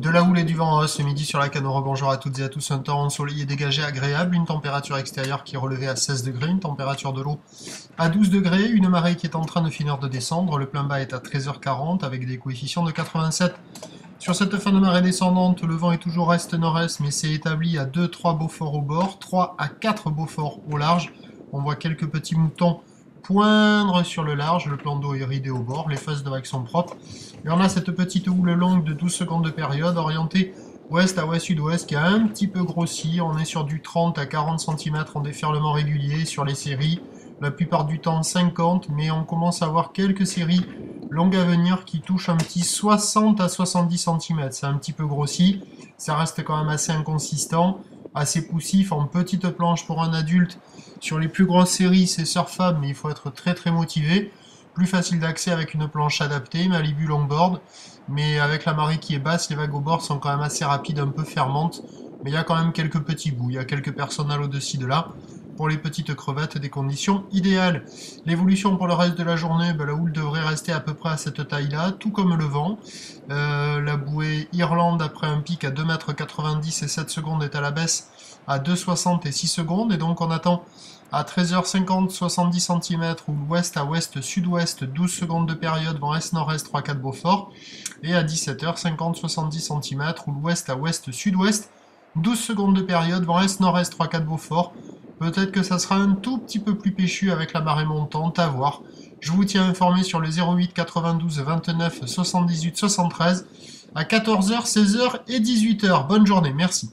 De la houle et du vent en hausse ce midi sur la Canora. Bonjour à toutes et à tous. Un temps ensoleillé dégagé agréable, une température extérieure qui est relevée à 16 degrés, une température de l'eau à 12 degrés, une marée qui est en train de finir de descendre. Le plein bas est à 13h40 avec des coefficients de 87. Sur cette fin de marée descendante, le vent est toujours est-nord-est, mais s'est établi à 2-3 Beaufort au bord, 3 à 4 Beaufort au large. On voit quelques petits moutons poindre sur le large, le plan d'eau est ridé au bord, les faces de vagues sont propres. Et on a cette petite houle longue de 12 secondes de période, orientée ouest à ouest-sud-ouest, qui a un petit peu grossi. On est sur du 30 à 40 cm en déferlement régulier sur les séries, la plupart du temps 50, mais on commence à avoir quelques séries longues à venir qui touchent un petit 60 à 70 cm. C'est un petit peu grossi, ça reste quand même assez inconsistant, assez poussif, en petite planche pour un adulte. Sur les plus grosses séries, c'est surfable, mais il faut être très motivé. Plus facile d'accès avec une planche adaptée, Malibu longboard. Mais avec la marée qui est basse, les vagues au bord sont quand même assez rapides, un peu fermantes. Mais il y a quand même quelques petits bouts, il y a quelques personnes au-dessus de là. Pour les petites crevettes, des conditions idéales. L'évolution pour le reste de la journée, la houle devrait rester à peu près à cette taille-là, tout comme le vent. La bouée Irlande, après un pic à 2,90 m et 7 secondes, est à la baisse à 2,60 et 6 secondes. Et donc on attend à 13h50, 70 cm, ou l'ouest à ouest-sud-ouest, 12 secondes de période, vent est-nord-est, 3-4 Beaufort. Et à 17h50, 70 cm, ou l'ouest à ouest-sud-ouest, 12 secondes de période, vent est-nord-est, 3-4 Beaufort. Peut-être que ça sera un tout petit peu plus péchu avec la marée montante, à voir. Je vous tiens informé sur le 08 92 29 78 73 à 14h, 16h et 18h. Bonne journée, merci.